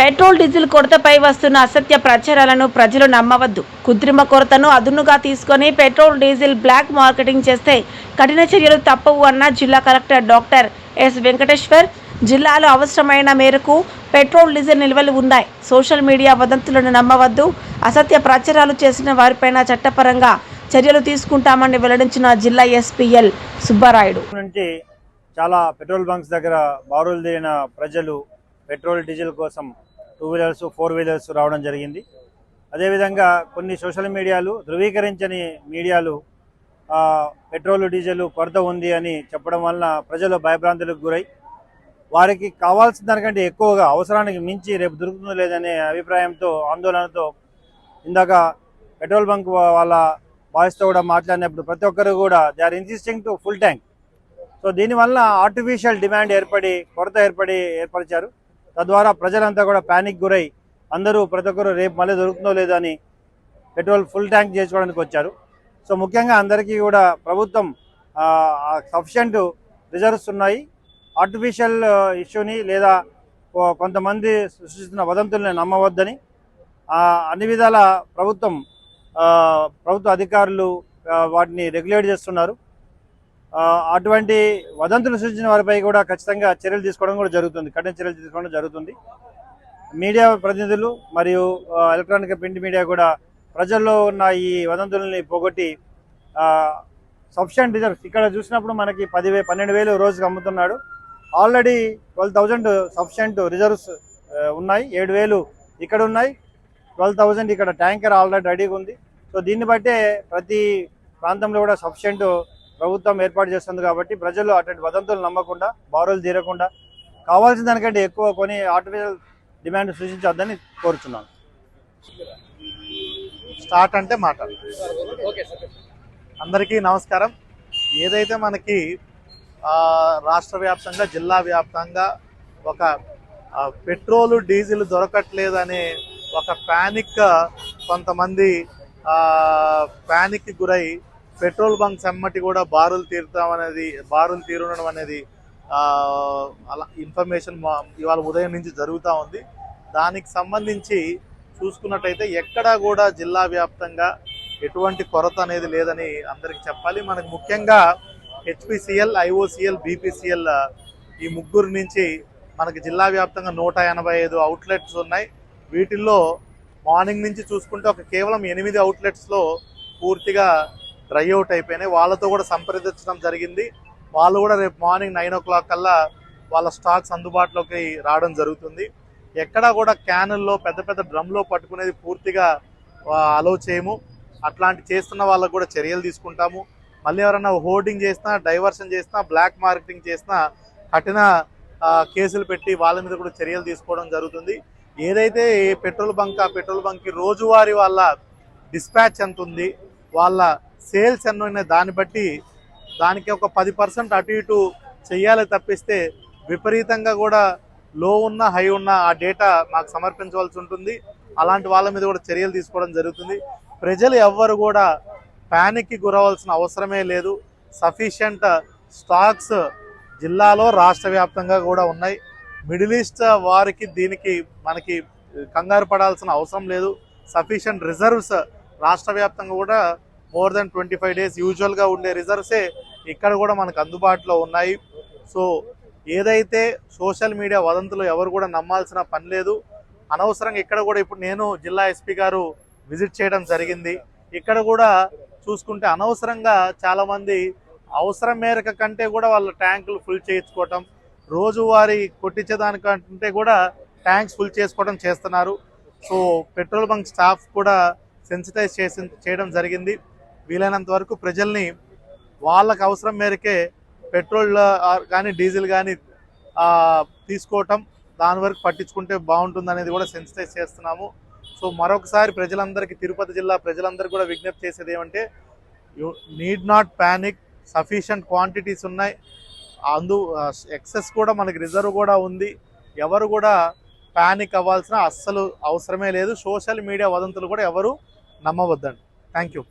Petrol diesel కొరతపై వస్తున్న అసత్య ప్రచారాలను ప్రజలు నమ్మవద్దు. కృత్రిమ కొరతను అదునుగా తీసుకొని పెట్రోల్ డీజిల్ బ్లాక్ మార్కెటింగ్ చేస్తే కఠిన చర్యలు తప్పవు అన్న జిల్లా కలెక్టర్ డాక్టర్ ఎస్ వెంకటేశ్వర్. జిల్లాలో అవసరమైన మేరకు పెట్రోల్ డీజిల్ నిల్వలు ఉన్నాయి. సోషల్ మీడియా వదంతులను నమ్మవద్దు. అసత్య ప్రచారాలు చేసిన వారిపైన చట్టపరంగా చర్యలు తీసుకుంటామని వెల్లడించిన జిల్లా ఎస్పీఎల్ సుబ్బారాయుడు. చాలా పెట్రోల్ బంక్స్ దగ్గర బారులు తీరిన ప్రజలు పెట్రోల్ డీజిల్ కోసం 2 వీలర్స్ 4 వీలర్స్ రావడం జరిగింది. అదేవిధంగా కొన్ని సోషల్ మీడియాలు ధృవీకరించని మీడియాలు పెట్రోల్ డీజిల్ కొరత ఉంది అని చెప్పడం వలన ప్రజలు భయభ్రాంతులకు గురై వారికి కావాల్సిన దానికంటే ఎక్కువగా అవసరానికి మించి రేపు దొరుకుతుందో లేదనే అభిప్రాయంతో ఆందోళనతో ఇందాక పెట్రోల్ బంక్ వాళ్ళ బాయ్స్తో కూడా మాట్లాడినప్పుడు ప్రతి ఒక్కరు కూడా they are insisting to full tank. So దీనివల్ల ఆర్టిఫిషియల్ డిమాండ్ కొరత ఏర్పరిచారు. తద్వారా ప్రజలంతా కూడా ప్యానిక్ గురై అందరూ ప్రతి ఒక్కరు రేపు మళ్ళీ దొరుకుతుందో లేదో అని పెట్రోల్ ఫుల్ ట్యాంక్ చేసుకోవడానికి వచ్చారు. సో ముఖ్యంగా అందరికీ కూడా ప్రభుత్వం సఫిషియంట్ రిజర్వ్స్ ఉన్నాయి. ఆర్టిఫిషియల్ ఇష్యూని లేదా కొంతమంది సృష్టిస్తున్న వదంతుల్ని నమ్మవద్దని అన్ని విధాల ప్రభుత్వ అధికారులు వాటిని రెగ్యులేట్ చేస్తున్నారు. అటువంటి వదంతులు సృష్టించిన వారిపై కూడా ఖచ్చితంగా చర్యలు తీసుకోవడం కూడా జరుగుతుంది, కఠిన చర్యలు తీసుకోవడం జరుగుతుంది. మీడియా ప్రతినిధులు మరియు ఎలక్ట్రానిక్ ప్రింట్ మీడియా కూడా ప్రజల్లో ఉన్న ఈ వదంతుల్ని పోగొట్టి సఫిషియంట్ రిజర్వ్స్ ఇక్కడ చూసినప్పుడు మనకి 12,000 రోజుకి అమ్ముతున్నాడు. ఆల్రెడీ 12,000 సఫిషియంట్ రిజర్వ్స్ ఉన్నాయి. 7,000 ఇక్కడ ఉన్నాయి, 12,000 ఇక్కడ ట్యాంకర్ ఆల్రెడీ రెడీగా ఉంది. సో దీన్ని బట్టే ప్రతి ప్రాంతంలో కూడా సఫిషియంట్ ప్రభుత్వం ఏర్పాటు చేస్తుంది. కాబట్టి ప్రజలు అటువంటి వదంతులు నమ్మకుండా బారులు తీరకుండా కావాల్సిన దానికంటే ఎక్కువ కొని ఆర్టిఫిషియల్ డిమాండ్ సృష్టించొద్దని కోరుచున్నాను. స్టార్ట్ అంటే మాట. అందరికీ నమస్కారం. ఏదైతే మనకి రాష్ట్ర వ్యాప్తంగా జిల్లా వ్యాప్తంగా ఒక పెట్రోలు డీజిల్ దొరకట్లేదనే ఒక ప్యానిక్ కొంతమంది ప్యానిక్కి గురై పెట్రోల్ బంక్స్ అమ్మటి కూడా బారులు తీరడం అనేది అలా ఇన్ఫర్మేషన్ ఇవాళ ఉదయం నుంచి జరుగుతూ ఉంది. దానికి సంబంధించి చూసుకున్నట్టయితే ఎక్కడా కూడా జిల్లా వ్యాప్తంగా ఎటువంటి కొరత అనేది లేదని అందరికీ చెప్పాలి. మనకు ముఖ్యంగా హెచ్పిసిఎల్, ఐఓసిఎల్, బీపీసీఎల్ ఈ ముగ్గురు నుంచి మనకి జిల్లా వ్యాప్తంగా 185 అవుట్లెట్స్ ఉన్నాయి. వీటిల్లో మార్నింగ్ నుంచి చూసుకుంటే కేవలం 8 అవుట్లెట్స్లో పూర్తిగా డ్రై అవుట్ అయిపోయినాయి. వాళ్ళతో కూడా సంప్రదించడం జరిగింది. వాళ్ళు కూడా రేపు మార్నింగ్ 9 o'clock కల్లా వాళ్ళ స్టాక్స్ అందుబాటులోకి రావడం జరుగుతుంది. ఎక్కడా కూడా క్యానుల్లో పెద్ద పెద్ద డ్రమ్లో పట్టుకునేది పూర్తిగా అలౌ చేయము. అట్లాంటి చేస్తున్న వాళ్ళకు కూడా చర్యలు తీసుకుంటాము. మళ్ళీ ఎవరైనా హోర్డింగ్ చేసినా, డైవర్షన్ చేసినా, బ్లాక్ మార్కెటింగ్ చేసినా కఠిన కేసులు పెట్టి వాళ్ళ మీద కూడా చర్యలు తీసుకోవడం జరుగుతుంది. ఏదైతే పెట్రోల్ బంక్కి రోజువారీ వాళ్ళ డిస్పాచ్ ఎంత ఉంది, వాళ్ళ సేల్స్ ఎన్ని ఉన్నాయి, దాన్ని బట్టి దానికి ఒక 10% అటు ఇటు చెయ్యాలి తప్పిస్తే విపరీతంగా కూడా లో ఉన్న హై ఉన్న ఆ డేటా మాకు సమర్పించవలసి ఉంటుంది. అలాంటి వాళ్ళ మీద కూడా చర్యలు తీసుకోవడం జరుగుతుంది. ప్రజలు ఎవ్వరు కూడా ప్యానిక్కి గురవలసిన అవసరమే లేదు. సఫిషియంట్ స్టాక్స్ జిల్లాలో రాష్ట్ర వ్యాప్తంగా కూడా ఉన్నాయి. మిడిల్ ఈస్ట్ వారికి దీనికి మనకి కంగారు పడాల్సిన అవసరం లేదు. సఫిషియంట్ రిజర్వ్స్ రాష్ట్ర వ్యాప్తంగా కూడా మోర్ దెన్ 25 days యూజువల్గా ఉండే రిజర్వ్సే ఇక్కడ కూడా మనకు అందుబాటులో ఉన్నాయి. సో ఏదైతే సోషల్ మీడియా వదంతులు ఎవరు కూడా నమ్మాల్సిన పని లేదు. అనవసరంగా ఇక్కడ కూడా ఇప్పుడు నేను జిల్లా ఎస్పీ గారు విజిట్ చేయడం జరిగింది. ఇక్కడ కూడా చూసుకుంటే అనవసరంగా చాలామంది అవసరం మేరకు కంటే కూడా వాళ్ళ ట్యాంకులు ఫుల్ చేయించుకోవటం, రోజువారీ కొట్టించేదానికంటే కూడా ట్యాంక్స్ ఫుల్ చేసుకోవడం చేస్తున్నారు. సో పెట్రోల్ బంక్ స్టాఫ్ కూడా సెన్సిటైజ్ చేయడం జరిగింది. వీలైనంత వరకు ప్రజల్ని వాళ్ళకు అవసరం మేరకే పెట్రోల్ కానీ డీజిల్ కానీ తీసుకోవటం, దాని వరకు పట్టించుకుంటే బాగుంటుంది అనేది కూడా సెన్సిటైజ్ చేస్తున్నాము. సో మరొకసారి ప్రజలందరికీ, తిరుపతి జిల్లా ప్రజలందరికీ కూడా విజ్ఞప్తి చేసేది ఏమంటే, you need not panic. Sufficient quantities ఉన్నాయి. ఎక్సెస్ కూడా మనకి రిజర్వ్ కూడా ఉంది. ఎవరు కూడా ప్యానిక్ అవ్వాల్సిన అస్సలు అవసరమే లేదు. సోషల్ మీడియా వదంతులు కూడా ఎవరు నమ్మవద్దండి. Thank you.